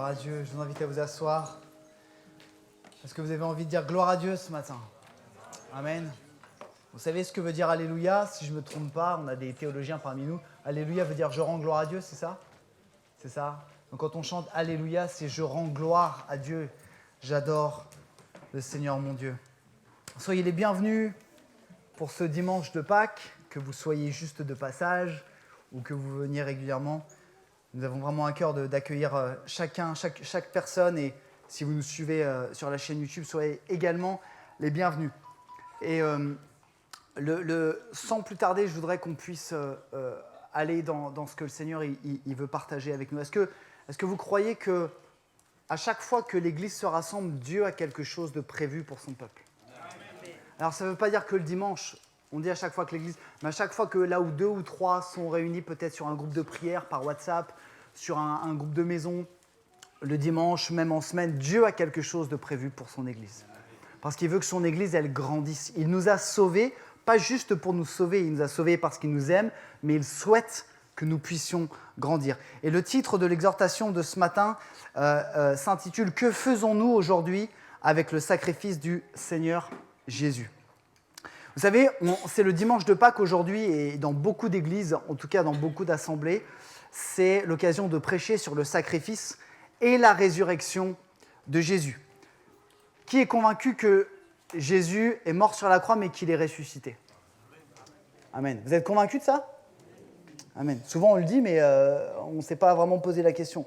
Gloire à Dieu. Je vous invite à vous asseoir. Est-ce que vous avez envie de dire gloire à Dieu ce matin? Amen. Vous savez ce que veut dire Alléluia? Si je ne me trompe pas, on a des théologiens parmi nous. Alléluia veut dire je rends gloire à Dieu, c'est ça? C'est ça. Donc quand on chante Alléluia, c'est je rends gloire à Dieu. J'adore le Seigneur mon Dieu. Soyez les bienvenus pour ce dimanche de Pâques, que vous soyez juste de passage ou que vous veniez régulièrement. Nous avons vraiment à cœur d'accueillir chaque personne, et si vous nous suivez sur la chaîne YouTube, soyez également les bienvenus. Et sans plus tarder, je voudrais qu'on puisse aller dans ce que le Seigneur il veut partager avec nous. Est-ce que vous croyez que à chaque fois que l'Église se rassemble, Dieu a quelque chose de prévu pour son peuple? Alors ça ne veut pas dire que le dimanche, on dit à chaque fois que l'Église, mais à chaque fois que là où 2 ou 3 sont réunis, peut-être sur un groupe de prière par WhatsApp, sur un groupe de maison, le dimanche, même en semaine, Dieu a quelque chose de prévu pour son Église. Parce qu'il veut que son Église, elle grandisse. Il nous a sauvés, pas juste pour nous sauver, il nous a sauvés parce qu'il nous aime, mais il souhaite que nous puissions grandir. Et le titre de l'exhortation de ce matin s'intitule « Que faisons-nous aujourd'hui avec le sacrifice du Seigneur Jésus ?» Vous savez, c'est le dimanche de Pâques aujourd'hui, et dans beaucoup d'églises, en tout cas dans beaucoup d'assemblées, c'est l'occasion de prêcher sur le sacrifice et la résurrection de Jésus. Qui est convaincu que Jésus est mort sur la croix, mais qu'il est ressuscité? Amen. Vous êtes convaincus de ça? Amen. Souvent on le dit, mais on ne s'est pas vraiment posé la question.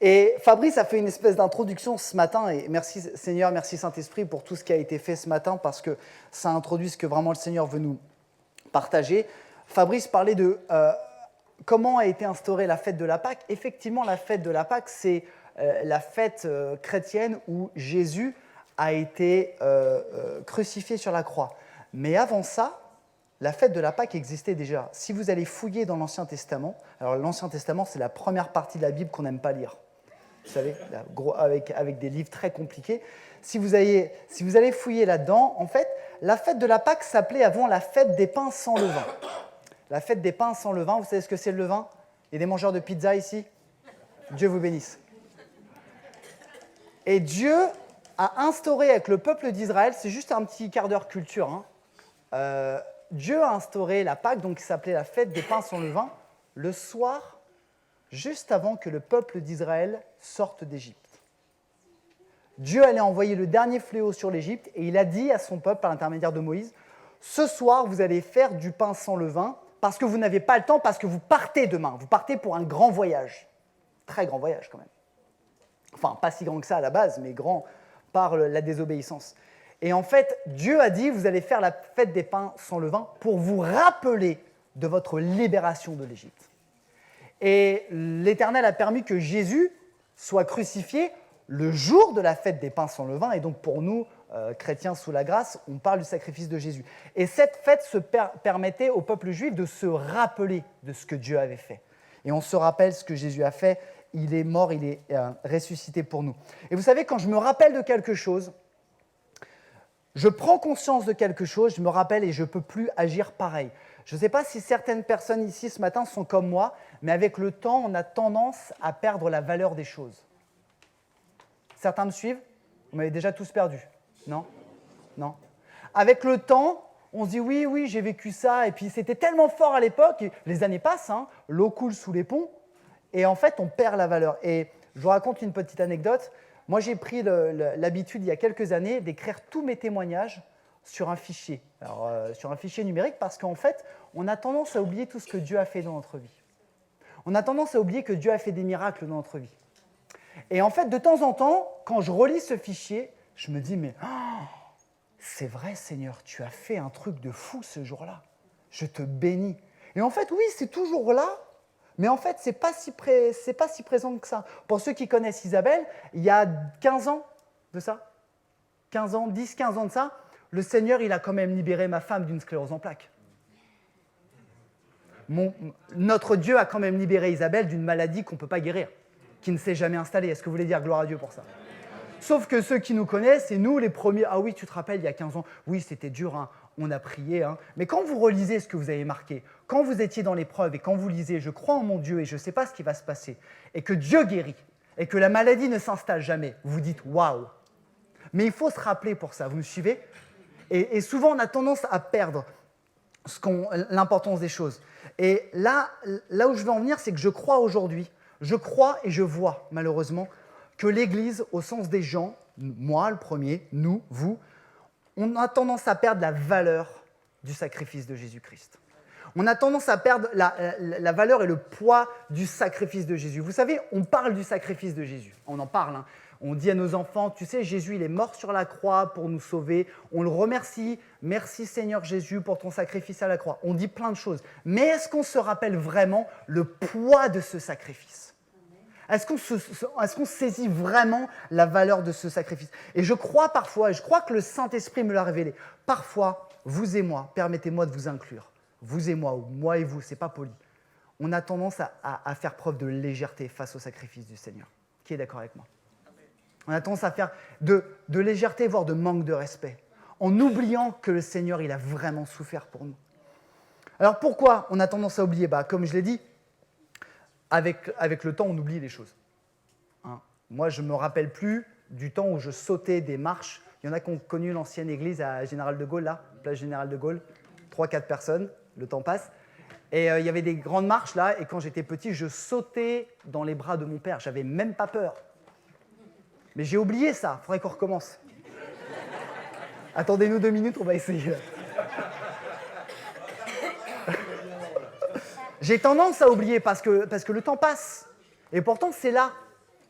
Et Fabrice a fait une espèce d'introduction ce matin, et merci Seigneur, merci Saint-Esprit pour tout ce qui a été fait ce matin, parce que ça introduit ce que vraiment le Seigneur veut nous partager. Fabrice parlait de comment a été instaurée la fête de la Pâque. Effectivement, la fête de la Pâque, c'est la fête chrétienne où Jésus a été crucifié sur la croix. Mais avant ça, la fête de la Pâque existait déjà. Si vous allez fouiller dans l'Ancien Testament, alors l'Ancien Testament, c'est la première partie de la Bible qu'on n'aime pas lire. Vous savez, avec des livres très compliqués. Si vous allez fouiller là-dedans, en fait, la fête de la Pâque s'appelait avant la fête des pains sans levain. La fête des pains sans levain, vous savez ce que c'est le levain? Il y a des mangeurs de pizza ici? Dieu vous bénisse. Et Dieu a instauré avec le peuple d'Israël, c'est juste un petit quart d'heure culture, Dieu a instauré la Pâque, donc qui s'appelait la fête des pains sans levain, le soir, juste avant que le peuple d'Israël sorte d'Égypte. Dieu allait envoyer le dernier fléau sur l'Égypte, et il a dit à son peuple, par l'intermédiaire de Moïse, « Ce soir, vous allez faire du pain sans levain, parce que vous n'avez pas le temps, parce que vous partez demain. Vous partez pour un grand voyage. » Très grand voyage, quand même. Enfin, pas si grand que ça à la base, mais grand par la désobéissance. Et en fait, Dieu a dit, vous allez faire la fête des pains sans levain pour vous rappeler de votre libération de l'Égypte. Et l'Éternel a permis que Jésus soit crucifié le jour de la fête des pains sans levain. Et donc pour nous, chrétiens sous la grâce, on parle du sacrifice de Jésus. Et cette fête permettait au peuple juif de se rappeler de ce que Dieu avait fait. Et on se rappelle ce que Jésus a fait. Il est mort, il est ressuscité pour nous. Et vous savez, quand je me rappelle de quelque chose, je prends conscience de quelque chose, je me rappelle et je ne peux plus agir pareil. Je ne sais pas si certaines personnes ici ce matin sont comme moi, mais avec le temps, on a tendance à perdre la valeur des choses. Certains me suivent? Vous m'avez déjà tous perdu? Non? Non? Avec le temps, on se dit oui, j'ai vécu ça, et puis c'était tellement fort à l'époque, et les années passent, l'eau coule sous les ponts, et en fait, on perd la valeur. Et je vous raconte une petite anecdote. Moi, j'ai pris l'habitude, il y a quelques années, d'écrire tous mes témoignages sur un fichier. Alors, sur un fichier numérique, parce qu'en fait, on a tendance à oublier tout ce que Dieu a fait dans notre vie. On a tendance à oublier que Dieu a fait des miracles dans notre vie. Et en fait, de temps en temps, quand je relis ce fichier, je me dis, mais c'est vrai, Seigneur, tu as fait un truc de fou ce jour-là. Je te bénis. Et en fait, oui, c'est toujours là. Mais en fait, ce n'est pas si présent que ça. Pour ceux qui connaissent Isabelle, il y a 15 ans de ça, 10-15 ans de ça, le Seigneur, il a quand même libéré ma femme d'une sclérose en plaques. Notre Dieu a quand même libéré Isabelle d'une maladie qu'on ne peut pas guérir, qui ne s'est jamais installée. Est-ce que vous voulez dire gloire à Dieu pour ça? Sauf que ceux qui nous connaissent, c'est nous les premiers. Ah oui, tu te rappelles, il y a 15 ans, oui, c'était dur, on a prié. Mais quand vous relisez ce que vous avez marqué, quand vous étiez dans l'épreuve et quand vous lisez « Je crois en mon Dieu et je ne sais pas ce qui va se passer » et que Dieu guérit, et que la maladie ne s'installe jamais, vous dites « waouh ». Mais il faut se rappeler pour ça, vous me suivez ? Et souvent, on a tendance à perdre l'importance des choses. Et là où je veux en venir, c'est que je crois aujourd'hui, je crois et je vois malheureusement que l'Église, au sens des gens, moi le premier, nous, vous, on a tendance à perdre la valeur du sacrifice de Jésus-Christ. On a tendance à perdre la valeur et le poids du sacrifice de Jésus. Vous savez, on parle du sacrifice de Jésus, on en parle, hein. On dit à nos enfants, tu sais, Jésus, il est mort sur la croix pour nous sauver. On le remercie. Merci Seigneur Jésus pour ton sacrifice à la croix. On dit plein de choses. Mais est-ce qu'on se rappelle vraiment le poids de ce sacrifice ? Est-ce qu'on saisit vraiment la valeur de ce sacrifice ? Et je crois parfois, et je crois que le Saint-Esprit me l'a révélé, parfois, vous et moi, permettez-moi de vous inclure, vous et moi, ou moi et vous, c'est pas poli, on a tendance à faire preuve de légèreté face au sacrifice du Seigneur. Qui est d'accord avec moi ? On a tendance à faire de légèreté, voire de manque de respect, en oubliant que le Seigneur, il a vraiment souffert pour nous. Alors pourquoi on a tendance à oublier ? Comme je l'ai dit, avec le temps, on oublie les choses. Hein ? Moi, je ne me rappelle plus du temps où je sautais des marches. Il y en a qui ont connu l'ancienne église à Général de Gaulle, là, place Général de Gaulle, 3-4 personnes, le temps passe. Et il y avait des grandes marches, là, et quand j'étais petit, je sautais dans les bras de mon père. Je n'avais même pas peur. Mais j'ai oublié ça, il faudrait qu'on recommence. Attendez-nous 2 minutes, on va essayer. J'ai tendance à oublier parce que le temps passe. Et pourtant, c'est là.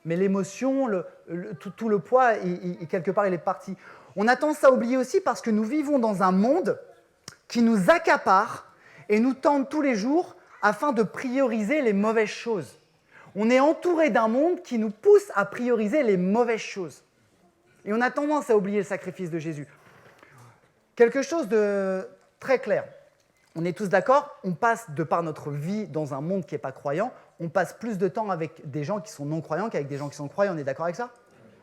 Mais l'émotion, tout le poids, quelque part, il est parti. On a tendance à oublier aussi parce que nous vivons dans un monde qui nous accapare et nous tente tous les jours afin de prioriser les mauvaises choses. On est entouré d'un monde qui nous pousse à prioriser les mauvaises choses. Et on a tendance à oublier le sacrifice de Jésus. Quelque chose de très clair. On est tous d'accord, on passe de par notre vie dans un monde qui n'est pas croyant, on passe plus de temps avec des gens qui sont non-croyants qu'avec des gens qui sont croyants. On est d'accord avec ça ?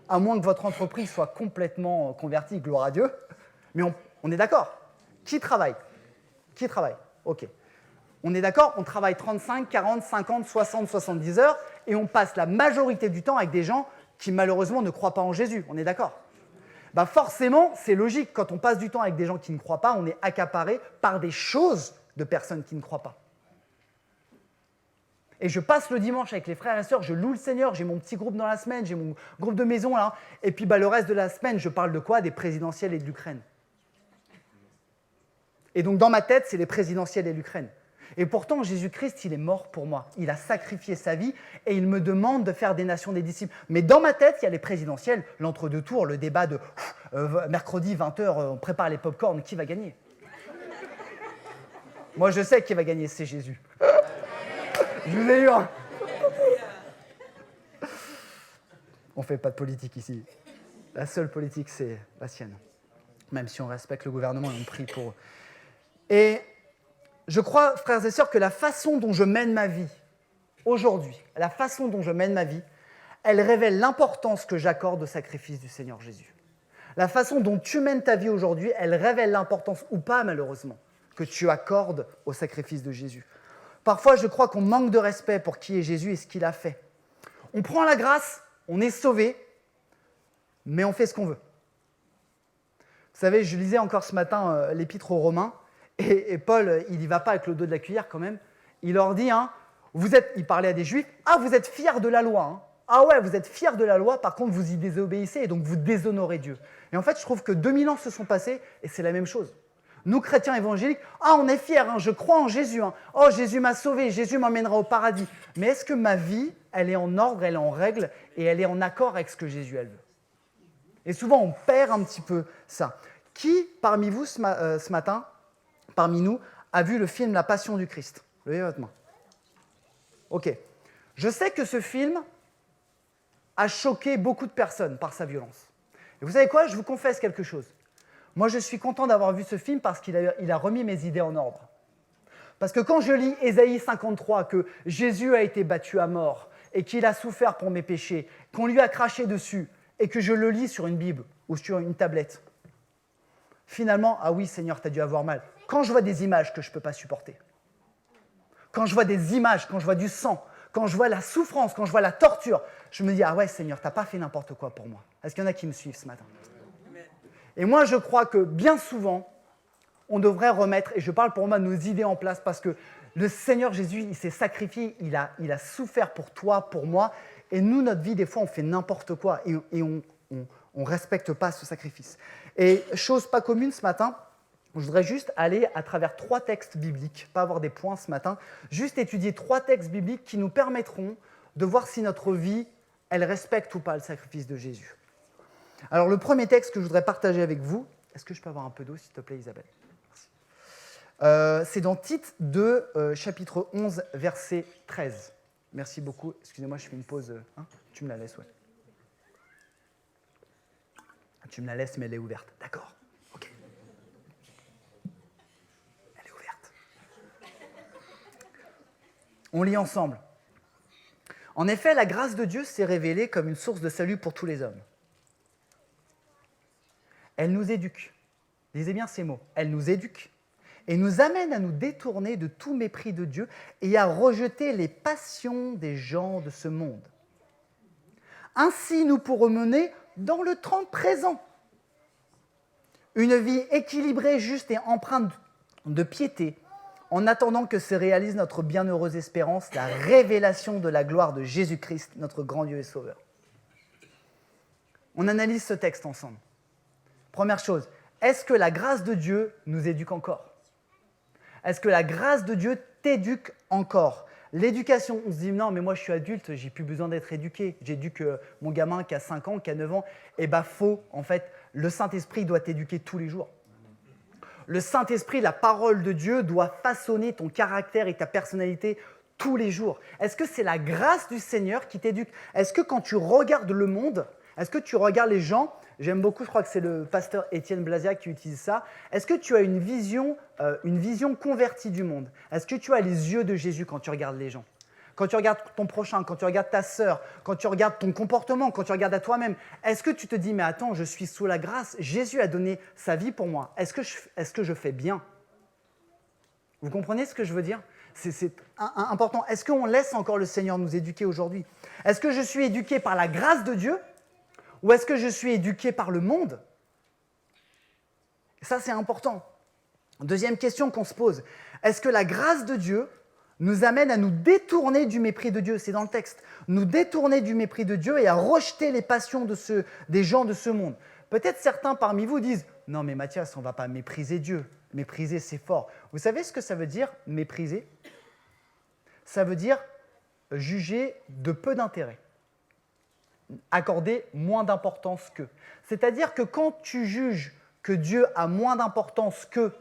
À moins que votre entreprise soit complètement convertie, gloire à Dieu. Mais on est d'accord. Qui travaille ? Ok. On est d'accord, on travaille 35, 40, 50, 60, 70 heures et on passe la majorité du temps avec des gens qui malheureusement ne croient pas en Jésus. On est d'accord ? Forcément, c'est logique. Quand on passe du temps avec des gens qui ne croient pas, on est accaparé par des choses de personnes qui ne croient pas. Et je passe le dimanche avec les frères et sœurs, je loue le Seigneur, j'ai mon petit groupe dans la semaine, j'ai mon groupe de maison là. Et puis le reste de la semaine, je parle de quoi ? Des présidentielles et de l'Ukraine. Et donc dans ma tête, c'est les présidentielles et l'Ukraine. Et pourtant, Jésus-Christ, il est mort pour moi. Il a sacrifié sa vie et il me demande de faire des nations des disciples. Mais dans ma tête, il y a les présidentielles, l'entre-deux tours, le débat de mercredi 20h, on prépare les pop-corn, qui va gagner ? Moi, je sais qui va gagner, c'est Jésus. Je vous ai eu un. On ne fait pas de politique ici. La seule politique, c'est la sienne. Même si on respecte le gouvernement et on prie pour eux. Et je crois, frères et sœurs, que la façon dont je mène ma vie aujourd'hui, elle révèle l'importance que j'accorde au sacrifice du Seigneur Jésus. La façon dont tu mènes ta vie aujourd'hui, elle révèle l'importance, ou pas malheureusement, que tu accordes au sacrifice de Jésus. Parfois, je crois qu'on manque de respect pour qui est Jésus et ce qu'il a fait. On prend la grâce, on est sauvé, mais on fait ce qu'on veut. Vous savez, je lisais encore ce matin l'épître aux Romains, et Paul, il n'y va pas avec le dos de la cuillère quand même. Il leur dit, il parlait à des Juifs, « vous êtes fiers de la loi. Ah ouais, vous êtes fiers de la loi, par contre, vous y désobéissez et donc vous déshonorez Dieu. » Et en fait, je trouve que 2000 ans se sont passés et c'est la même chose. Nous, chrétiens évangéliques, on est fiers, je crois en Jésus. Oh, Jésus m'a sauvé, Jésus m'emmènera au paradis. Mais est-ce que ma vie, elle est en ordre, elle est en règle et elle est en accord avec ce que Jésus, elle veut ? Et souvent, on perd un petit peu ça. Qui, parmi vous, ce matin, parmi nous, a vu le film La Passion du Christ ? Levez votre main. Ok. Je sais que ce film a choqué beaucoup de personnes par sa violence. Et vous savez quoi ? Je vous confesse quelque chose. Moi, je suis content d'avoir vu ce film parce qu'il a remis mes idées en ordre. Parce que quand je lis Ésaïe 53, que Jésus a été battu à mort et qu'il a souffert pour mes péchés, qu'on lui a craché dessus et que je le lis sur une Bible ou sur une tablette, finalement, ah oui, Seigneur, tu as dû avoir mal. Quand je vois des images que je ne peux pas supporter, quand je vois des images, quand je vois du sang, quand je vois la souffrance, quand je vois la torture, je me dis, ah ouais Seigneur, tu n'as pas fait n'importe quoi pour moi. Est-ce qu'il y en a qui me suivent ce matin? Et moi, je crois que bien souvent, on devrait remettre, et je parle pour moi, nos idées en place, parce que le Seigneur Jésus, il s'est sacrifié, il a souffert pour toi, pour moi, et nous, notre vie, des fois, on fait n'importe quoi, et on ne respecte pas ce sacrifice. Et chose pas commune ce matin, je voudrais juste aller à travers 3 textes bibliques, pas avoir des points ce matin, juste étudier 3 textes bibliques qui nous permettront de voir si notre vie, elle respecte ou pas le sacrifice de Jésus. Alors, le premier texte que je voudrais partager avec vous, est-ce que je peux avoir un peu d'eau, s'il te plaît, Isabelle? Merci. C'est dans Tite 2, chapitre 11, verset 13. Merci beaucoup. Excusez-moi, je fais une pause. Tu me la laisses, ouais. Tu me la laisses, mais elle est ouverte. D'accord. OK. Elle est ouverte. On lit ensemble. En effet, la grâce de Dieu s'est révélée comme une source de salut pour tous les hommes. Elle nous éduque. Lisez bien ces mots. Elle nous éduque et nous amène à nous détourner de tout mépris de Dieu et à rejeter les passions des gens de ce monde. Ainsi, nous pourrons mener dans le temps présent une vie équilibrée, juste et empreinte de piété, en attendant que se réalise notre bienheureuse espérance, la révélation de la gloire de Jésus-Christ, notre grand Dieu et Sauveur. On analyse ce texte ensemble. Première chose, est-ce que la grâce de Dieu nous éduque encore? Est-ce que la grâce de Dieu t'éduque encore? L'éducation, on se dit non, mais moi je suis adulte, j'ai plus besoin d'être éduqué. J'éduque mon gamin qui a 5 ans, qui a 9 ans. Eh bien, faux. En fait, le Saint-Esprit doit t'éduquer tous les jours. Le Saint-Esprit, la parole de Dieu, doit façonner ton caractère et ta personnalité tous les jours. Est-ce que c'est la grâce du Seigneur qui t'éduque? Est-ce que quand tu regardes le monde, est-ce que tu regardes les gens? J'aime beaucoup, je crois que c'est le pasteur Étienne Blasiak qui utilise ça. Est-ce que tu as une vision convertie du monde? Est-ce que tu as les yeux de Jésus quand tu regardes les gens? Quand tu regardes ton prochain, quand tu regardes ta sœur, quand tu regardes ton comportement, quand tu regardes à toi-même, est-ce que tu te dis, mais attends, je suis sous la grâce, Jésus a donné sa vie pour moi, est-ce que je fais bien? Vous comprenez ce que je veux dire? C'est important. Est-ce qu'on laisse encore le Seigneur nous éduquer aujourd'hui? Est-ce que je suis éduqué par la grâce de Dieu? Ou est-ce que je suis éduqué par le monde? Ça, c'est important. Deuxième question qu'on se pose. Est-ce que la grâce de Dieu nous amène à nous détourner du mépris de Dieu? C'est dans le texte. Nous détourner du mépris de Dieu et à rejeter les passions des gens de ce monde. Peut-être certains parmi vous disent « Non mais Mathias, on ne va pas mépriser Dieu. Mépriser, c'est fort. » Vous savez ce que ça veut dire, mépriser? Ça veut dire juger de peu d'intérêt. Accorder moins d'importance qu'eux. C'est-à-dire que quand tu juges que Dieu a moins d'importance que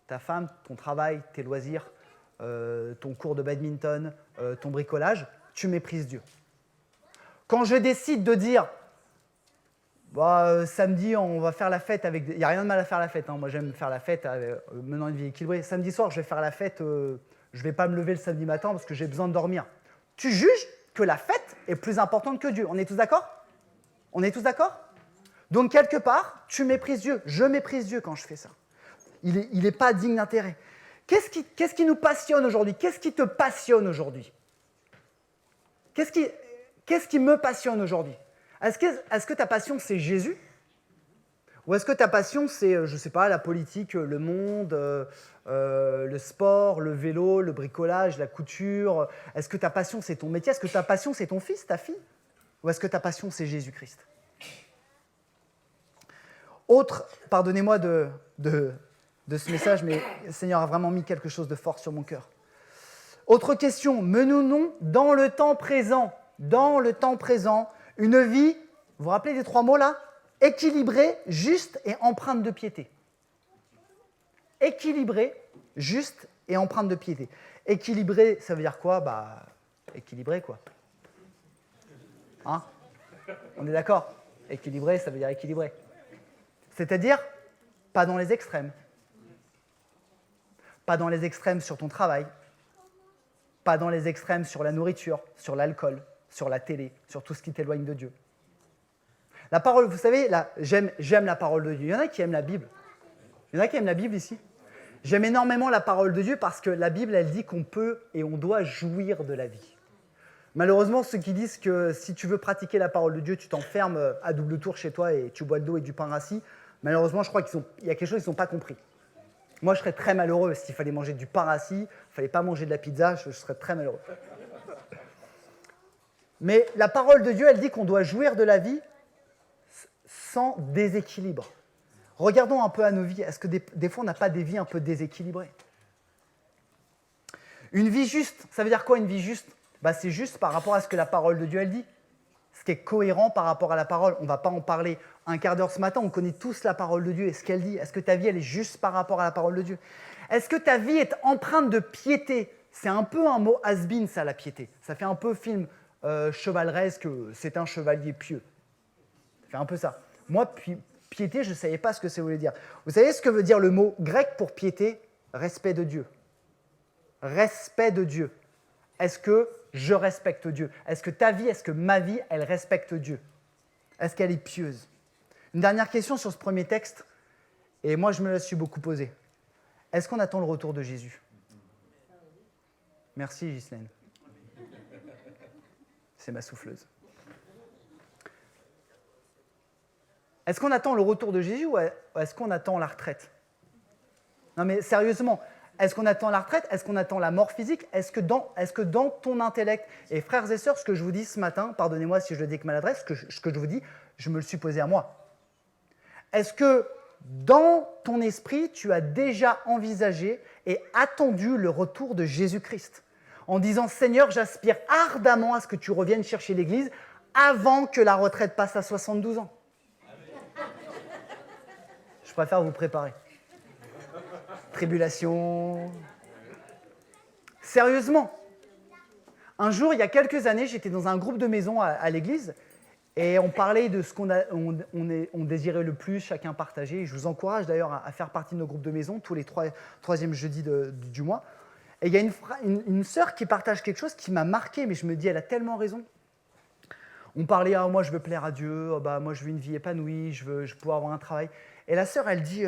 ta femme, ton travail, tes loisirs, ton cours de badminton, ton bricolage, tu méprises Dieu. Quand je décide de dire samedi, on va faire la fête avec... Il n'y a rien de mal à faire la fête. Hein. Moi, j'aime faire la fête menant une vie équilibrée. Samedi soir, je vais faire la fête. Je ne vais pas me lever le samedi matin parce que j'ai besoin de dormir. Tu juges que la fête est plus importante que Dieu. On est tous d'accord? On est tous d'accord? Donc, quelque part, tu méprises Dieu. Je méprise Dieu quand je fais ça. Il n'est pas digne d'intérêt. Qu'est-ce qui nous passionne aujourd'hui? Qu'est-ce qui te passionne aujourd'hui? Qu'est-ce qui me passionne aujourd'hui? Est-ce que ta passion, c'est Jésus? Ou est-ce que ta passion, c'est, je ne sais pas, la politique, le monde, le sport, le vélo, le bricolage, la couture? Est-ce que ta passion, c'est ton métier? Est-ce que ta passion, c'est ton fils, ta fille? Ou est-ce que ta passion, c'est Jésus-Christ? Autre, pardonnez-moi de ce message, mais le Seigneur a vraiment mis quelque chose de fort sur mon cœur. Autre question, menons-nous dans le temps présent, une vie, vous vous rappelez des 3 mots là? Équilibrée, juste et empreinte de piété. Équilibré, juste et empreinte de piété. Équilibré, ça veut dire quoi? Équilibré, quoi. Hein? On est d'accord? Équilibré, ça veut dire équilibré. C'est-à-dire, pas dans les extrêmes. Pas dans les extrêmes sur ton travail. Pas dans les extrêmes sur la nourriture, sur l'alcool, sur la télé, sur tout ce qui t'éloigne de Dieu. La parole, vous savez, là, j'aime la parole de Dieu. Il y en a qui aiment la Bible. Il y en a qui aiment la Bible ici. J'aime énormément la parole de Dieu parce que la Bible, elle dit qu'on peut et on doit jouir de la vie. Malheureusement, ceux qui disent que si tu veux pratiquer la parole de Dieu, tu t'enfermes à double tour chez toi et tu bois de l'eau et du pain rassis, malheureusement, je crois qu'il y a quelque chose qu'ils n'ont pas compris. Moi, je serais très malheureux s'il fallait manger du pain rassis, il ne fallait pas manger de la pizza, je serais très malheureux. Mais la parole de Dieu, elle dit qu'on doit jouir de la vie sans déséquilibre. Regardons un peu à nos vies. Est-ce que des fois, on n'a pas des vies un peu déséquilibrées? Une vie juste, ça veut dire quoi une vie juste? C'est juste par rapport à ce que la parole de Dieu, elle dit. Ce qui est cohérent par rapport à la parole. On ne va pas en parler un quart d'heure ce matin, on connaît tous la parole de Dieu et ce qu'elle dit. Est-ce que ta vie, elle est juste par rapport à la parole de Dieu? Est-ce que ta vie est empreinte de piété? C'est un peu un mot has-been, ça, la piété. Ça fait un peu film chevaleresque, c'est un chevalier pieux. Ça fait un peu ça. Moi, piété, je ne savais pas ce que ça voulait dire. Vous savez ce que veut dire le mot grec pour piété? Respect de Dieu. Respect de Dieu. Est-ce que je respecte Dieu? Est-ce que ta vie, est-ce que ma vie, elle respecte Dieu? Est-ce qu'elle est pieuse? Une dernière question sur ce premier texte, et moi je me la suis beaucoup posée. Est-ce qu'on attend le retour de Jésus? Merci Ghislaine. C'est ma souffleuse. Est-ce qu'on attend le retour de Jésus ou est-ce qu'on attend la retraite? Non mais sérieusement, est-ce qu'on attend la retraite? Est-ce qu'on attend la mort physique? Est-ce que dans ton intellect, et frères et sœurs, ce que je vous dis ce matin, pardonnez-moi si je le dis avec maladresse, ce que je vous dis, je me le suis posé à moi. Est-ce que dans ton esprit, tu as déjà envisagé et attendu le retour de Jésus-Christ en disant « Seigneur, j'aspire ardemment à ce que tu reviennes chercher l'Église avant que la retraite passe à 72 ans. » Je préfère vous préparer. Tribulation. Sérieusement. Un jour, il y a quelques années, j'étais dans un groupe de maison à l'église et on parlait de ce on désirait le plus, chacun partager. Je vous encourage d'ailleurs à faire partie de nos groupes de maison tous les troisièmes jeudis du mois. Et il y a une sœur qui partage quelque chose qui m'a marqué, mais je me dis, elle a tellement raison. On parlait, moi je veux plaire à Dieu, moi je veux une vie épanouie, je veux pouvoir avoir un travail. Et la sœur, elle dit,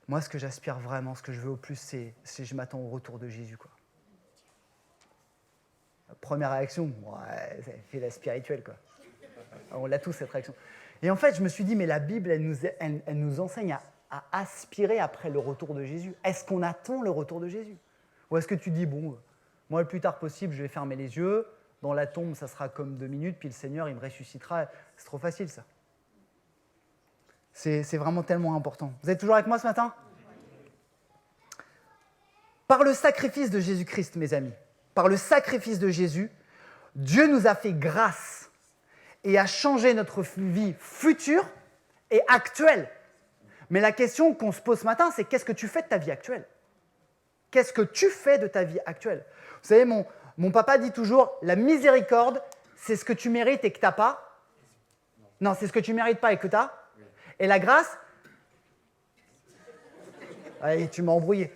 moi ce que j'aspire vraiment, ce que je veux au plus, c'est je m'attends au retour de Jésus, quoi. Première réaction, ouais, ça fait la spirituelle, quoi. On l'a tous, cette réaction. Et en fait, je me suis dit, mais la Bible, elle nous enseigne à aspirer après le retour de Jésus. Est-ce qu'on attend le retour de Jésus? Ou est-ce que tu dis, bon, moi, le plus tard possible, je vais fermer les yeux, dans la tombe, ça sera comme 2 minutes, puis le Seigneur, il me ressuscitera. C'est trop facile, ça. C'est vraiment tellement important. Vous êtes toujours avec moi ce matin? Par le sacrifice de Jésus-Christ, mes amis, par le sacrifice de Jésus, Dieu nous a fait grâce et a changé notre vie future et actuelle. Mais la question qu'on se pose ce matin, c'est qu'est-ce que tu fais de ta vie actuelle? Qu'est-ce que tu fais de ta vie actuelle? Vous savez, mon papa dit toujours, la miséricorde, c'est ce que tu mérites et que tu n'as pas. Non, c'est ce que tu ne mérites pas et que tu as. Et la grâce, allez, tu m'as embrouillé.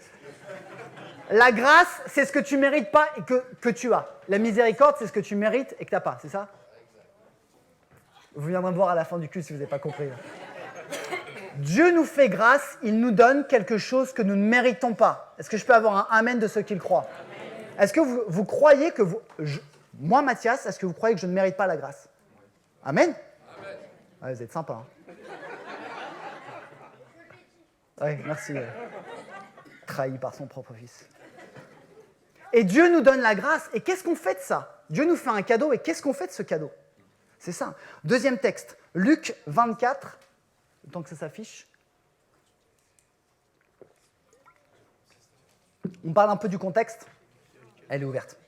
La grâce, c'est ce que tu ne mérites pas et que tu as. La miséricorde, c'est ce que tu mérites et que tu n'as pas, c'est ça? Vous viendrez me voir à la fin du culte si vous n'avez pas compris. Dieu nous fait grâce, il nous donne quelque chose que nous ne méritons pas. Est-ce que je peux avoir un amen de ceux qui le croient? Est-ce que vous croyez que moi, Mathias, est-ce que vous croyez que je ne mérite pas la grâce? Amen? Ouais, vous êtes sympa. Hein? Oui, merci. Trahi par son propre fils. Et Dieu nous donne la grâce. Et qu'est-ce qu'on fait de ça? Dieu nous fait un cadeau. Et qu'est-ce qu'on fait de ce cadeau? C'est ça. Deuxième texte, Luc 24, le temps que ça s'affiche. On parle un peu du contexte. Elle est ouverte.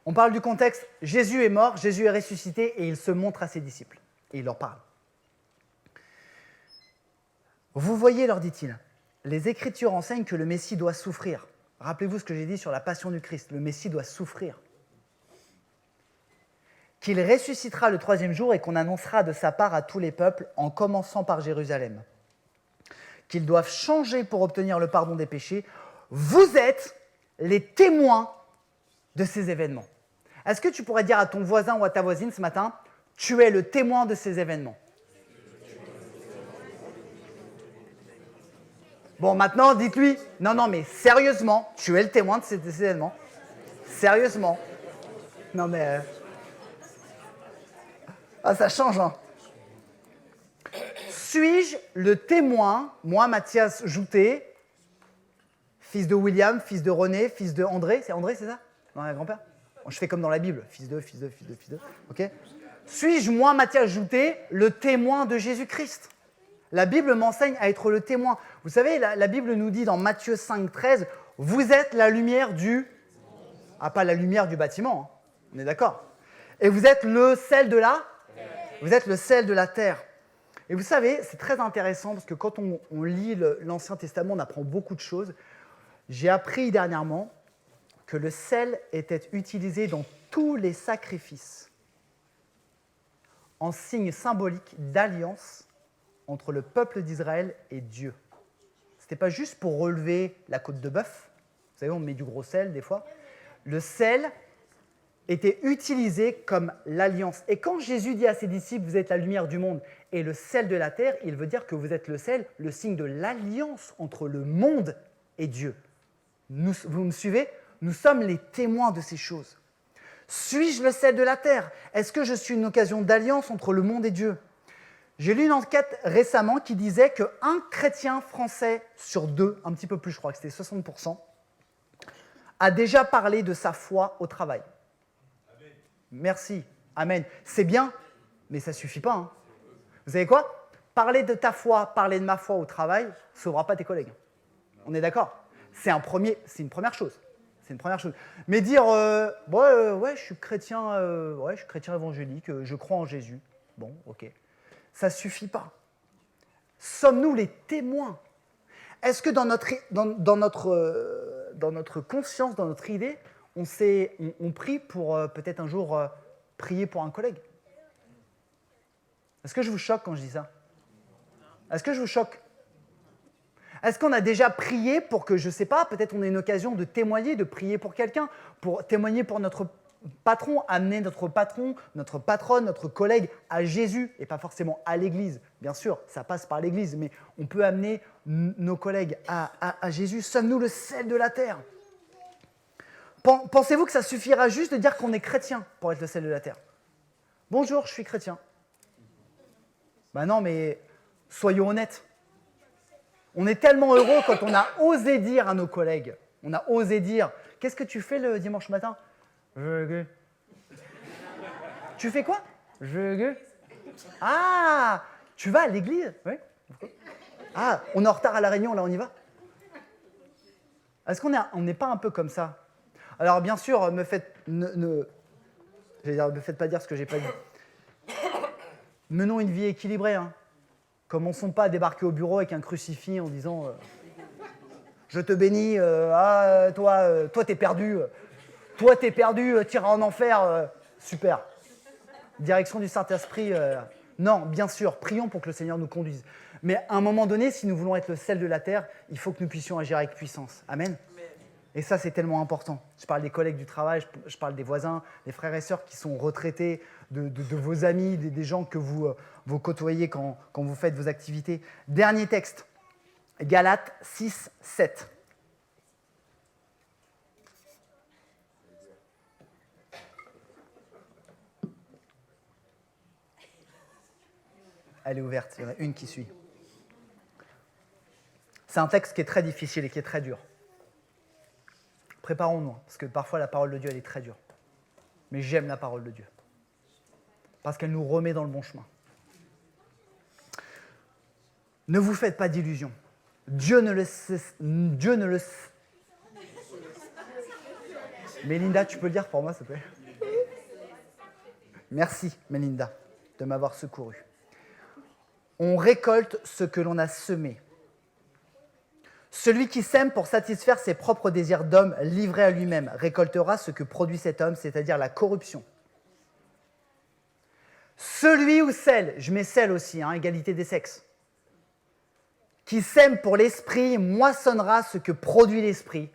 On parle du contexte. Jésus est mort, Jésus est ressuscité et il se montre à ses disciples. Et il leur parle. Vous voyez, leur dit-il, les Écritures enseignent que le Messie doit souffrir. Rappelez-vous ce que j'ai dit sur la passion du Christ. Le Messie doit souffrir. Qu'il ressuscitera le 3e jour et qu'on annoncera de sa part à tous les peuples, en commençant par Jérusalem. Qu'ils doivent changer pour obtenir le pardon des péchés. Vous êtes les témoins de ces événements. Est-ce que tu pourrais dire à ton voisin ou à ta voisine ce matin, tu es le témoin de ces événements? Bon, maintenant, dites-lui, non, mais sérieusement, tu es le témoin de ces événements. Sérieusement. Non mais... Ah, ça change, hein. Suis-je le témoin, moi, Mathias Joutet, fils de William, fils de René, fils de André, c'est André, c'est ça? Non, un grand-père? Bon, je fais comme dans la Bible, fils de, fils de, fils de, fils de, ok? Suis-je, moi, Mathias Joutet, le témoin de Jésus-Christ? La Bible m'enseigne à être le témoin. Vous savez, la Bible nous dit dans Matthieu 5, 13, « Vous êtes la lumière du... » Ah, pas la lumière du bâtiment, hein. On est d'accord. Et vous êtes le sel de la... Vous êtes le sel de la terre. Et vous savez, c'est très intéressant parce que quand on lit l'Ancien Testament, on apprend beaucoup de choses. J'ai appris dernièrement que le sel était utilisé dans tous les sacrifices en signe symbolique d'alliance entre le peuple d'Israël et Dieu. Ce n'était pas juste pour relever la côte de bœuf. Vous savez, on met du gros sel des fois. Le sel était utilisé comme l'alliance. Et quand Jésus dit à ses disciples, vous êtes la lumière du monde et le sel de la terre, il veut dire que vous êtes le sel, le signe de l'alliance entre le monde et Dieu. Vous me suivez? Nous sommes les témoins de ces choses. Suis-je le sel de la terre? Est-ce que je suis une occasion d'alliance entre le monde et Dieu? J'ai lu une enquête récemment qui disait qu'un chrétien français sur deux, un petit peu plus, je crois que c'était 60%, a déjà parlé de sa foi au travail. Amen. Merci. Amen. C'est bien, mais ça ne suffit pas. Hein. Vous savez quoi? Parler de ta foi, parler de ma foi au travail, ne sauvera pas tes collègues. On est d'accord? C'est une première chose. C'est une première chose. Mais dire, ouais, je suis chrétien évangélique, je crois en Jésus. Bon, ok. Ça ne suffit pas. Sommes-nous les témoins? Est-ce que dans notre conscience, dans notre idée, on prie pour peut-être un jour prier pour un collègue? Est-ce que je vous choque quand je dis ça? Est-ce que je vous choque? Est-ce qu'on a déjà prié pour que, je ne sais pas, peut-être on a une occasion de témoigner, de prier pour quelqu'un, pour témoigner pour notre patron, amener notre patron, notre patronne, notre collègue à Jésus, et pas forcément à l'Église. Bien sûr, ça passe par l'Église, mais on peut amener nos collègues à Jésus. Sommes-nous le sel de la terre? Pensez-vous que ça suffira juste de dire qu'on est chrétien pour être le sel de la terre? Bonjour, je suis chrétien. Ben non, mais soyons honnêtes. On est tellement heureux quand on a osé dire à nos collègues, on a osé dire, qu'est-ce que tu fais le dimanche matin? Tu fais quoi? Ah, tu vas à l'église? Oui. Ah, on est en retard à la réunion, là on y va? Est-ce qu'on n'est pas un peu comme ça? Alors bien sûr, me faites pas dire ce que j'ai pas dit. Menons une vie équilibrée. Hein. Commençons pas à débarquer au bureau avec un crucifix en disant je te bénis, toi t'es perdu. Toi, t'es perdu, t'iras en enfer, super. Direction du Saint-Esprit, non, bien sûr, prions pour que le Seigneur nous conduise. Mais à un moment donné, si nous voulons être le sel de la terre, il faut que nous puissions agir avec puissance. Amen. Et ça, c'est tellement important. Je parle des collègues du travail, je parle des voisins, des frères et sœurs qui sont retraités, de vos amis, des gens que vous côtoyez quand vous faites vos activités. Dernier texte, Galates 6, 7. Elle est ouverte, il y en a une qui suit. C'est un texte qui est très difficile et qui est très dur. Préparons-nous, parce que parfois la parole de Dieu, elle est très dure. Mais j'aime la parole de Dieu, parce qu'elle nous remet dans le bon chemin. Ne vous faites pas d'illusions. Dieu ne le sait. Mélinda, tu peux le dire pour moi, s'il te plaît? Merci, Mélinda, de m'avoir secouru. On récolte ce que l'on a semé. Celui qui sème pour satisfaire ses propres désirs d'homme, livré à lui-même, récoltera ce que produit cet homme, c'est-à-dire la corruption. Celui ou celle, je mets celle aussi, égalité des sexes, qui sème pour l'esprit, moissonnera ce que produit l'esprit,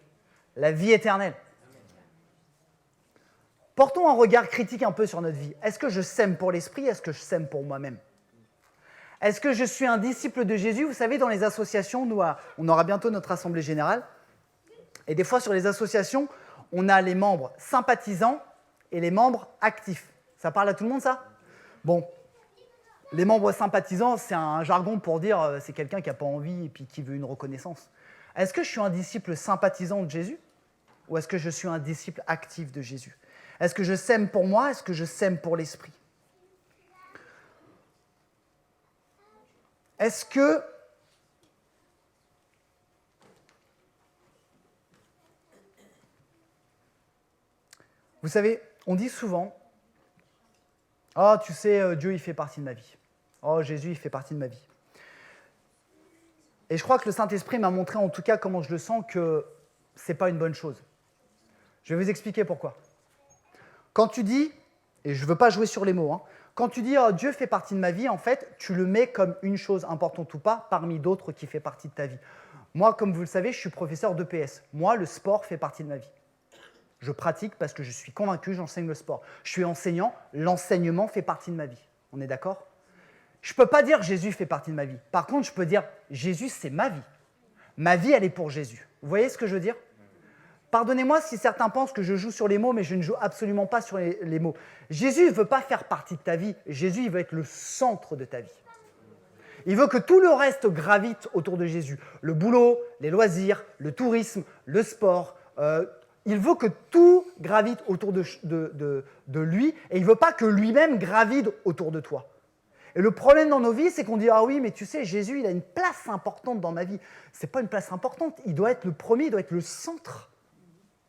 la vie éternelle. Portons un regard critique un peu sur notre vie. Est-ce que je sème pour l'esprit? Est-ce que je sème pour moi-même? Est-ce que je suis un disciple de Jésus? Vous savez, dans les associations, on aura bientôt notre assemblée générale. Et des fois, sur les associations, on a les membres sympathisants et les membres actifs. Ça parle à tout le monde, ça? Bon. Les membres sympathisants, c'est un jargon pour dire c'est quelqu'un qui n'a pas envie et puis qui veut une reconnaissance. Est-ce que je suis un disciple sympathisant de Jésus ou est-ce que je suis un disciple actif de Jésus? Est-ce que je sème pour moi? Est-ce que je sème pour l'esprit? Est-ce que vous savez, on dit souvent « Oh, tu sais, Dieu, il fait partie de ma vie. Oh, Jésus, il fait partie de ma vie. » Et je crois que le Saint-Esprit m'a montré, en tout cas, comment je le sens, que ce n'est pas une bonne chose. Je vais vous expliquer pourquoi. Quand tu dis, et je ne veux pas jouer sur les mots, quand tu dis oh, « Dieu fait partie de ma vie », en fait, tu le mets comme une chose importante ou pas, parmi d'autres qui fait partie de ta vie. Moi, comme vous le savez, je suis professeur d'EPS. Moi, le sport fait partie de ma vie. Je pratique parce que je suis convaincu, j'enseigne le sport. Je suis enseignant, l'enseignement fait partie de ma vie. On est d'accord? Je ne peux pas dire Jésus fait partie de ma vie. Par contre, je peux dire Jésus, c'est ma vie. Ma vie, elle est pour Jésus. Vous voyez ce que je veux dire? Pardonnez-moi si certains pensent que je joue sur les mots, mais je ne joue absolument pas sur les mots. Jésus ne veut pas faire partie de ta vie. Jésus, il veut être le centre de ta vie. Il veut que tout le reste gravite autour de Jésus. Le boulot, les loisirs, le tourisme, le sport. Il veut que tout gravite autour de lui et il ne veut pas que lui-même gravite autour de toi. Et le problème dans nos vies, c'est qu'on dit « Ah oui, mais tu sais, Jésus, il a une place importante dans ma vie. » Ce n'est pas une place importante. Il doit être le premier, il doit être le centre.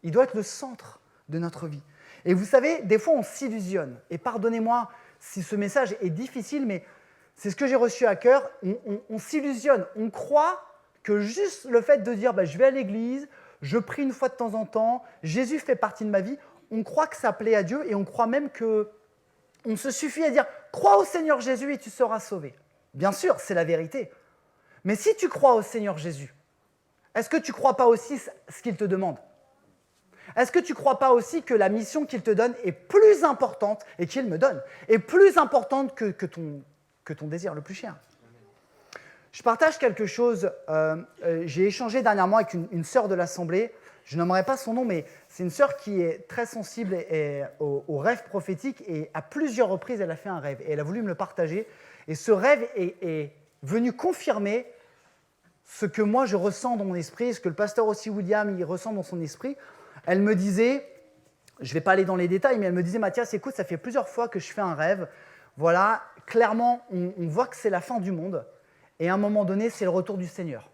Il doit être le centre de notre vie. Et vous savez, des fois, on s'illusionne. Et pardonnez-moi si ce message est difficile, mais c'est ce que j'ai reçu à cœur. On s'illusionne. On croit que juste le fait de dire « Je vais à l'église, je prie une fois de temps en temps, Jésus fait partie de ma vie », on croit que ça plaît à Dieu et on croit même que on se suffit à dire « Crois au Seigneur Jésus et tu seras sauvé ». Bien sûr, c'est la vérité. Mais si tu crois au Seigneur Jésus, est-ce que tu ne crois pas aussi ce qu'il te demande? Est-ce que tu ne crois pas aussi que la mission qu'il te donne est plus importante, et qu'il me donne, est plus importante que ton désir le plus cher? Je partage quelque chose. J'ai échangé dernièrement avec une sœur de l'Assemblée. Je nommerai pas son nom, mais c'est une sœur qui est très sensible aux rêves prophétiques et à plusieurs reprises, elle a fait un rêve et elle a voulu me le partager. Et ce rêve est venu confirmer ce que moi je ressens dans mon esprit, ce que le pasteur aussi William il ressent dans son esprit. Elle me disait, je ne vais pas aller dans les détails, mais elle me disait « Mathias, écoute, ça fait plusieurs fois que je fais un rêve. Voilà, clairement, on voit que c'est la fin du monde. Et à un moment donné, c'est le retour du Seigneur. »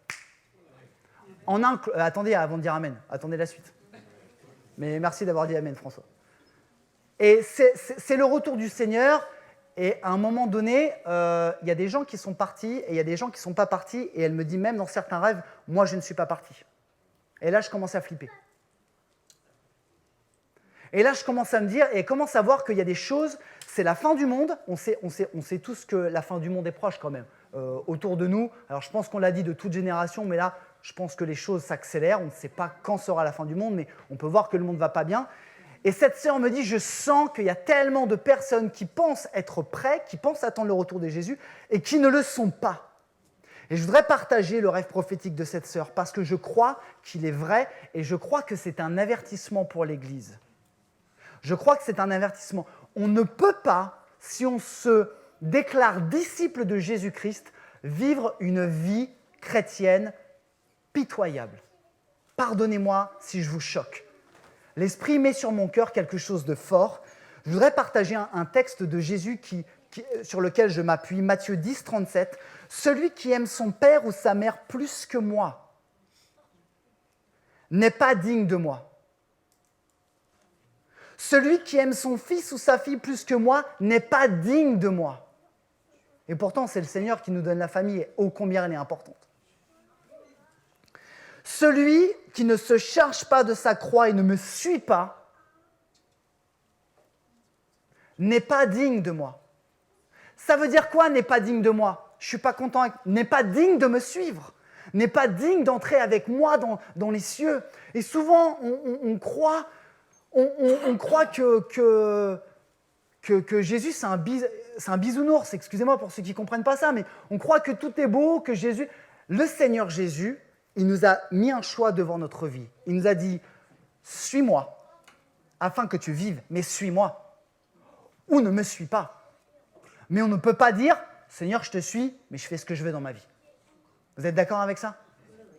Attendez, avant de dire Amen, attendez la suite. Mais merci d'avoir dit Amen, François. Et c'est le retour du Seigneur, et à un moment donné, il y a des gens qui sont partis, et il y a des gens qui ne sont pas partis, et elle me dit même dans certains rêves, moi je ne suis pas parti. Et là, je commence à flipper. Et là, je commence à me dire, et commence à voir qu'il y a des choses, c'est la fin du monde, on sait tous que la fin du monde est proche quand même, autour de nous. Alors je pense qu'on l'a dit de toute génération, mais là, je pense que les choses s'accélèrent, on ne sait pas quand sera la fin du monde, mais on peut voir que le monde ne va pas bien. Et cette sœur me dit, je sens qu'il y a tellement de personnes qui pensent être prêts, qui pensent attendre le retour de Jésus, et qui ne le sont pas. Et je voudrais partager le rêve prophétique de cette sœur, parce que je crois qu'il est vrai, et je crois que c'est un avertissement pour l'Église. Je crois que c'est un avertissement. On ne peut pas, si on se déclare disciple de Jésus-Christ, vivre une vie chrétienne pitoyable. Pardonnez-moi si je vous choque. L'Esprit met sur mon cœur quelque chose de fort. Je voudrais partager un texte de Jésus sur lequel je m'appuie, Matthieu 10, 37. « Celui qui aime son père ou sa mère plus que moi n'est pas digne de moi. Celui qui aime son fils ou sa fille plus que moi n'est pas digne de moi. » Et pourtant, c'est le Seigneur qui nous donne la famille, et ô combien elle est importante. « Celui qui ne se charge pas de sa croix et ne me suit pas n'est pas digne de moi. » Ça veut dire quoi, n'est pas digne de moi? Je ne suis pas content, n'est pas digne de me suivre, n'est pas digne d'entrer avec moi dans les cieux. Et souvent, on croit que Jésus, c'est un bisounours, excusez-moi pour ceux qui ne comprennent pas ça, mais on croit que tout est beau, que Jésus... Le Seigneur Jésus, il nous a mis un choix devant notre vie. Il nous a dit « Suis-moi, afin que tu vives, mais suis-moi. Ou ne me suis pas. Mais on ne peut pas dire, Seigneur, je te suis, mais je fais ce que je veux dans ma vie. Vous êtes d'accord avec ça?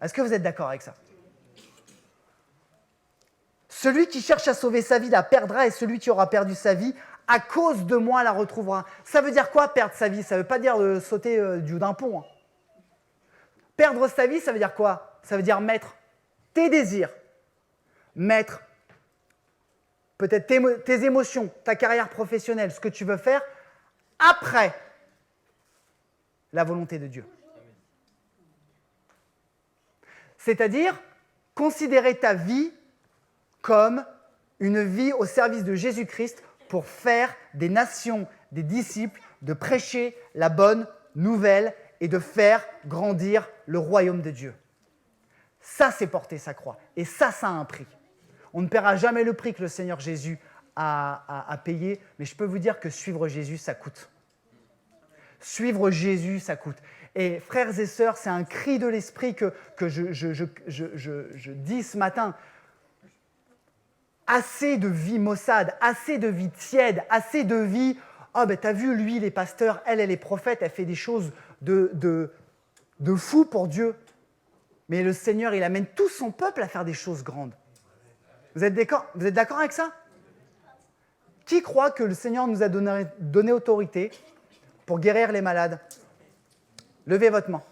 Est-ce que vous êtes d'accord avec ça? Celui qui cherche à sauver sa vie la perdra, et celui qui aura perdu sa vie, à cause de moi, la retrouvera. Ça veut dire quoi, perdre sa vie? Ça ne veut pas dire sauter du haut d'un pont. Hein. Perdre sa vie, ça veut dire quoi? Ça veut dire mettre tes désirs, mettre peut-être tes émotions, ta carrière professionnelle, ce que tu veux faire, après la volonté de Dieu. C'est-à-dire considérer ta vie comme une vie au service de Jésus-Christ pour faire des nations, des disciples, de prêcher la bonne nouvelle et de faire grandir le royaume de Dieu. Ça, c'est porter sa croix. Et ça a un prix. On ne paiera jamais le prix que le Seigneur Jésus a payé, mais je peux vous dire que suivre Jésus, ça coûte. Suivre Jésus, ça coûte. Et frères et sœurs, c'est un cri de l'esprit que je dis ce matin. Assez de vie maussade, assez de vie tiède, assez de vie « Oh, ben t'as vu, lui, il est pasteur, elle est prophète, elle fait des choses de fou pour Dieu. » Mais le Seigneur, il amène tout son peuple à faire des choses grandes. Vous êtes d'accord avec ça? Qui croit que le Seigneur nous a donné autorité pour guérir les malades? Levez votre main.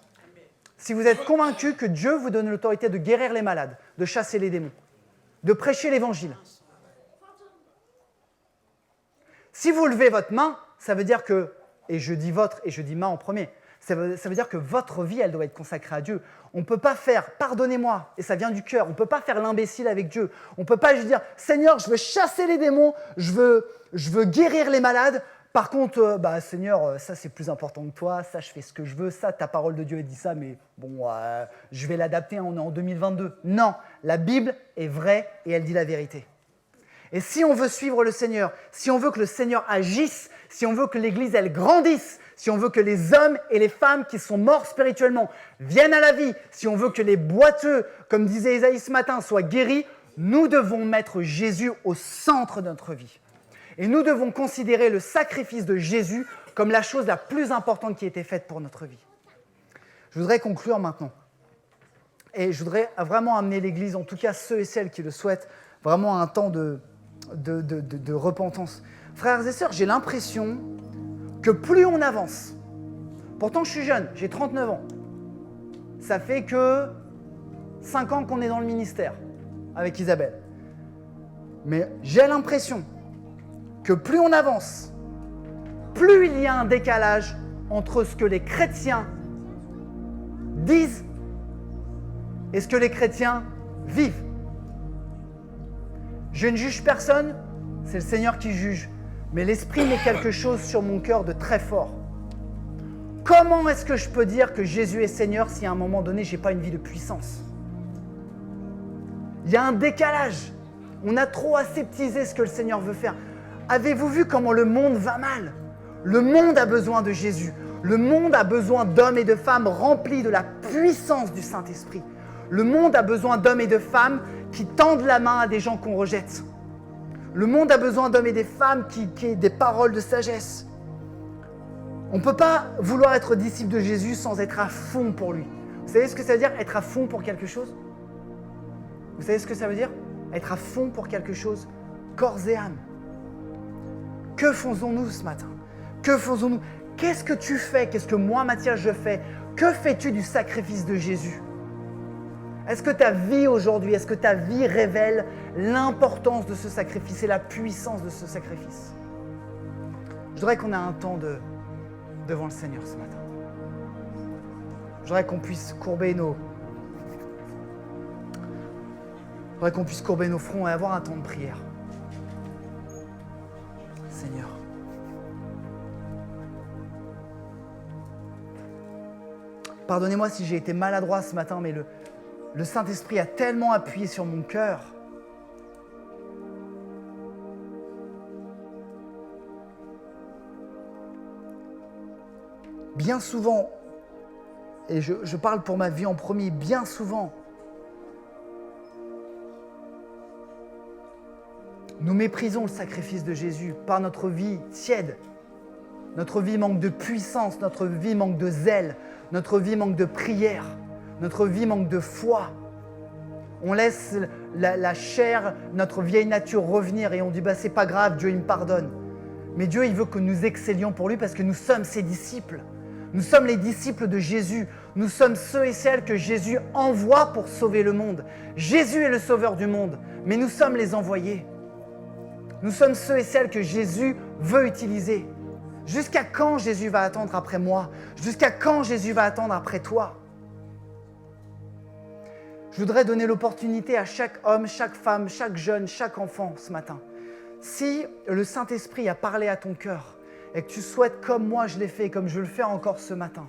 Si vous êtes convaincu que Dieu vous donne l'autorité de guérir les malades, de chasser les démons, de prêcher l'évangile. Si vous levez votre main, ça veut dire que, et je dis votre et je dis main en premier, ça veut dire que votre vie, elle doit être consacrée à Dieu. On ne peut pas faire, pardonnez-moi, et ça vient du cœur, on ne peut pas faire l'imbécile avec Dieu. On ne peut pas juste dire, Seigneur, je veux chasser les démons, je veux guérir les malades. Par contre, Seigneur, ça c'est plus important que toi, ça je fais ce que je veux, ça ta parole de Dieu elle dit ça, mais bon, je vais l'adapter, on est en 2022. Non, la Bible est vraie et elle dit la vérité. Et si on veut suivre le Seigneur, si on veut que le Seigneur agisse, si on veut que l'Église elle grandisse, si on veut que les hommes et les femmes qui sont morts spirituellement viennent à la vie, si on veut que les boiteux, comme disait Isaïe ce matin, soient guéris, nous devons mettre Jésus au centre de notre vie. Et nous devons considérer le sacrifice de Jésus comme la chose la plus importante qui a été faite pour notre vie. Je voudrais conclure maintenant. Et je voudrais vraiment amener l'Église, en tout cas ceux et celles qui le souhaitent, vraiment à un temps de repentance. Frères et sœurs, j'ai l'impression que plus on avance, pourtant je suis jeune, j'ai 39 ans, ça fait que 5 ans qu'on est dans le ministère avec Isabelle. Mais j'ai l'impression que plus on avance, plus il y a un décalage entre ce que les chrétiens disent et ce que les chrétiens vivent. Je ne juge personne, c'est le Seigneur qui juge, mais l'Esprit met quelque chose sur mon cœur de très fort. Comment est-ce que je peux dire que Jésus est Seigneur si à un moment donné, je n'ai pas une vie de puissance? Il y a un décalage. On a trop aseptisé ce que le Seigneur veut faire. Avez-vous vu comment le monde va mal? Le monde a besoin de Jésus. Le monde a besoin d'hommes et de femmes remplis de la puissance du Saint-Esprit. Le monde a besoin d'hommes et de femmes qui tendent la main à des gens qu'on rejette. Le monde a besoin d'hommes et des femmes qui aient des paroles de sagesse. On ne peut pas vouloir être disciple de Jésus sans être à fond pour lui. Vous savez ce que ça veut dire, être à fond pour quelque chose? Vous savez ce que ça veut dire? Être à fond pour quelque chose, corps et âme. Que faisons-nous ce matin? Que faisons-nous? Qu'est-ce que tu fais? Qu'est-ce que moi, Mathias, je fais? Que fais-tu du sacrifice de Jésus? Est-ce que ta vie aujourd'hui, est-ce que ta vie révèle l'importance de ce sacrifice et la puissance de ce sacrifice? Je voudrais qu'on ait un temps devant le Seigneur ce matin. Je voudrais qu'on puisse courber nos fronts et avoir un temps de prière. Seigneur. Pardonnez-moi si j'ai été maladroit ce matin, mais le Saint-Esprit a tellement appuyé sur mon cœur. Bien souvent, et je parle pour ma vie en premier, bien souvent, Nous méprisons le sacrifice de Jésus par notre vie tiède. Notre vie manque de puissance, notre vie manque de zèle, notre vie manque de prière, notre vie manque de foi. On laisse la chair, notre vieille nature revenir et on dit c'est pas grave, Dieu il me pardonne. Mais Dieu il veut que nous excellions pour lui parce que nous sommes ses disciples. Nous sommes les disciples de Jésus. Nous sommes ceux et celles que Jésus envoie pour sauver le monde. Jésus est le sauveur du monde, mais nous sommes les envoyés. Nous sommes ceux et celles que Jésus veut utiliser. Jusqu'à quand Jésus va attendre après moi? Jusqu'à quand Jésus va attendre après toi? Je voudrais donner l'opportunité à chaque homme, chaque femme, chaque jeune, chaque enfant ce matin. Si le Saint-Esprit a parlé à ton cœur et que tu souhaites, comme moi je l'ai fait, comme je veux le faire encore ce matin,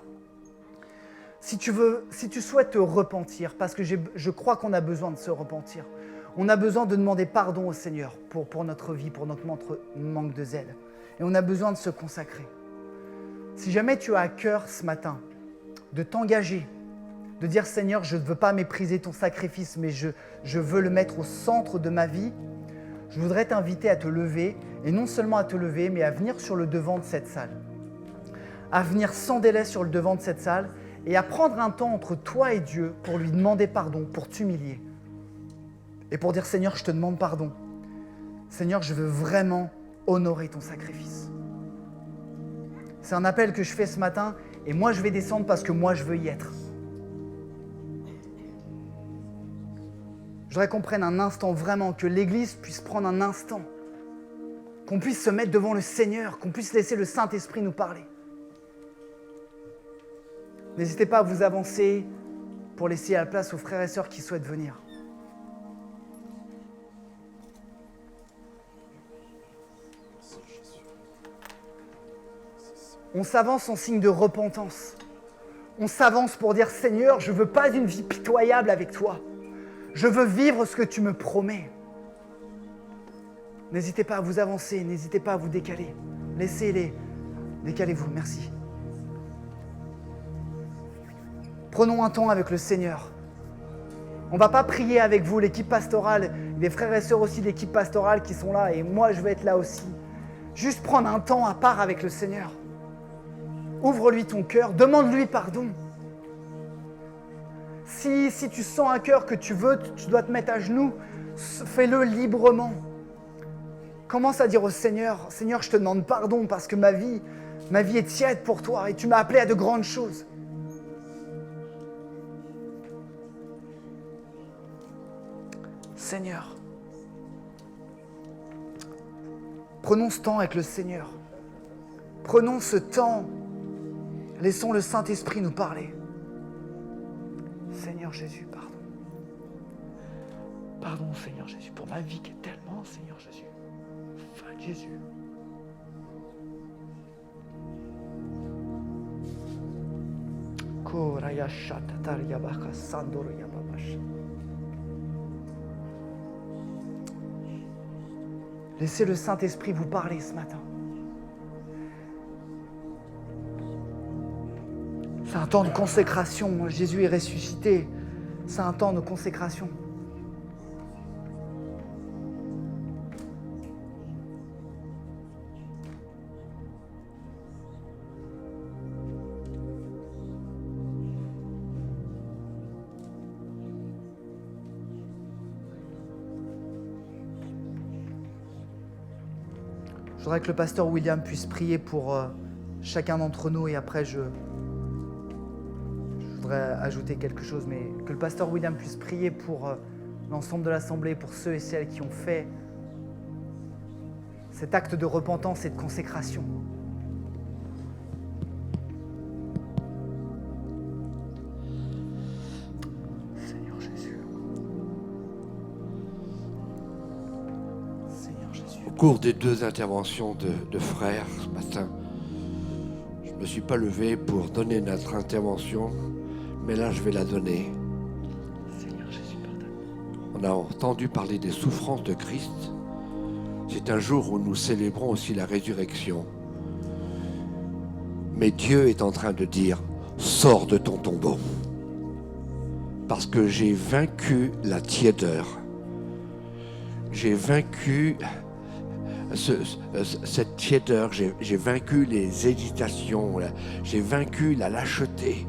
si tu souhaites te repentir, parce que je crois qu'on a besoin de se repentir, on a besoin de demander pardon au Seigneur pour notre vie, pour notre manque de zèle. Et on a besoin de se consacrer. Si jamais tu as à cœur ce matin de t'engager, de dire « Seigneur, je ne veux pas mépriser ton sacrifice, mais je veux le mettre au centre de ma vie », je voudrais t'inviter à te lever, et non seulement à te lever, mais à venir sur le devant de cette salle. À venir sans délai sur le devant de cette salle et à prendre un temps entre toi et Dieu pour lui demander pardon, pour t'humilier. Et pour dire « Seigneur, je te demande pardon. Seigneur, je veux vraiment honorer ton sacrifice. » C'est un appel que je fais ce matin et moi je vais descendre parce que moi je veux y être. Je voudrais qu'on prenne un instant vraiment, que l'Église puisse prendre un instant, qu'on puisse se mettre devant le Seigneur, qu'on puisse laisser le Saint-Esprit nous parler. N'hésitez pas à vous avancer pour laisser la place aux frères et sœurs qui souhaitent venir. On s'avance en signe de repentance. On s'avance pour dire « Seigneur, je ne veux pas une vie pitoyable avec toi. Je veux vivre ce que tu me promets. » N'hésitez pas à vous avancer, n'hésitez pas à vous décaler. Laissez-les. Décalez-vous, merci. Prenons un temps avec le Seigneur. On ne va pas prier avec vous, l'équipe pastorale, les frères et sœurs aussi de l'équipe pastorale qui sont là, et moi je vais être là aussi. Juste prendre un temps à part avec le Seigneur. Ouvre-lui ton cœur, demande-lui pardon. Si tu sens un cœur que tu veux, tu dois te mettre à genoux, fais-le librement. Commence à dire au Seigneur, « Seigneur, je te demande pardon parce que ma vie est tiède pour toi et tu m'as appelé à de grandes choses. » Seigneur, prenons ce temps avec le Seigneur. Prenons ce temps. Laissons le Saint-Esprit nous parler. Seigneur Jésus, pardon. Pardon, Seigneur Jésus, pour ma vie qui est tellement, Seigneur Jésus. Enfin, Jésus. Laissez le Saint-Esprit vous parler ce matin. C'est un temps de consécration. Jésus est ressuscité. C'est un temps de consécration. Je voudrais que le pasteur William puisse prier pour chacun d'entre nous et après je voudrais ajouter quelque chose, mais que le pasteur William puisse prier pour l'ensemble de l'Assemblée, pour ceux et celles qui ont fait cet acte de repentance et de consécration. Seigneur Jésus. Seigneur Jésus. Au cours des 2 interventions de frères ce matin, je ne me suis pas levé pour donner notre intervention, mais là je vais la donner. Seigneur Jésus, pardonne-moi. On a entendu parler des souffrances de Christ. C'est un jour où nous célébrons aussi la résurrection. Mais Dieu est en train de dire, sors de ton tombeau. Parce que j'ai vaincu la tiédeur. j'ai vaincu cette tiédeur, j'ai vaincu les hésitations, j'ai vaincu la lâcheté,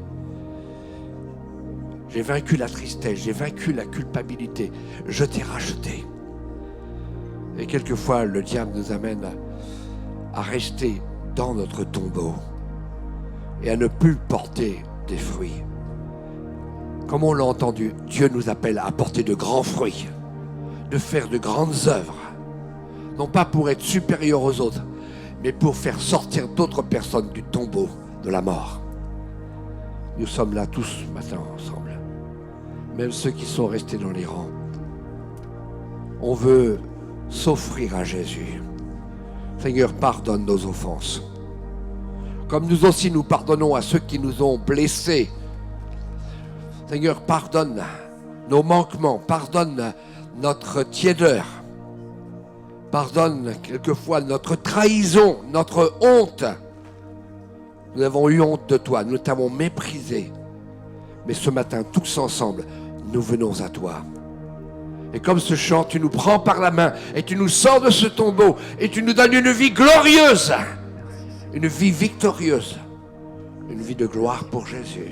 j'ai vaincu la tristesse, j'ai vaincu la culpabilité. Je t'ai racheté. Et quelquefois, le diable nous amène à rester dans notre tombeau et à ne plus porter des fruits. Comme on l'a entendu, Dieu nous appelle à porter de grands fruits, de faire de grandes œuvres, non pas pour être supérieur aux autres, mais pour faire sortir d'autres personnes du tombeau de la mort. Nous sommes là tous maintenant ensemble, même ceux qui sont restés dans les rangs. On veut s'offrir à Jésus. Seigneur, pardonne nos offenses. Comme nous aussi nous pardonnons à ceux qui nous ont blessés. Seigneur, pardonne nos manquements, pardonne notre tiédeur, pardonne quelquefois notre trahison, notre honte. Nous avons eu honte de toi, nous t'avons méprisé. Mais ce matin, tous ensemble, nous venons à toi. Et comme ce chant, tu nous prends par la main et tu nous sors de ce tombeau et tu nous donnes une vie glorieuse, une vie victorieuse, une vie de gloire pour Jésus.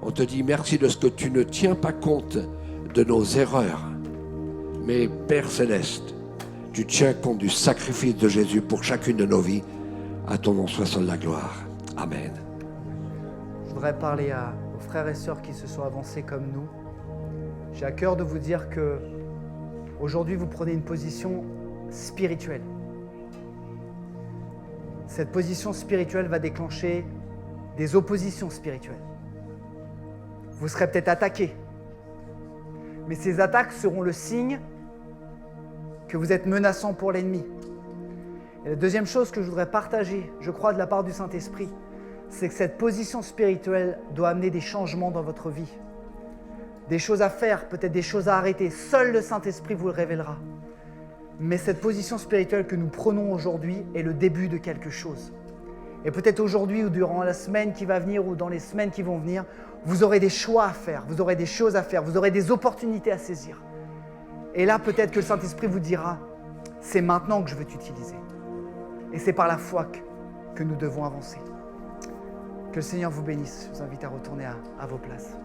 On te dit merci de ce que tu ne tiens pas compte de nos erreurs. Mais Père Céleste, tu tiens compte du sacrifice de Jésus pour chacune de nos vies. À ton nom soit seule la gloire. Amen. Je voudrais parler aux frères et sœurs qui se sont avancés comme nous. J'ai à cœur de vous dire que aujourd'hui vous prenez une position spirituelle. Cette position spirituelle va déclencher des oppositions spirituelles. Vous serez peut-être attaqués, mais ces attaques seront le signe que vous êtes menaçant pour l'ennemi. Et la deuxième chose que je voudrais partager, je crois de la part du Saint-Esprit, c'est que cette position spirituelle doit amener des changements dans votre vie. Des choses à faire, peut-être des choses à arrêter. Seul le Saint-Esprit vous le révélera. Mais cette position spirituelle que nous prenons aujourd'hui est le début de quelque chose. Et peut-être aujourd'hui ou durant la semaine qui va venir ou dans les semaines qui vont venir, vous aurez des choix à faire, vous aurez des choses à faire, vous aurez des opportunités à saisir. Et là, peut-être que le Saint-Esprit vous dira, c'est maintenant que je veux t'utiliser. Et c'est par la foi que nous devons avancer. Que le Seigneur vous bénisse. Je vous invite à retourner à vos places.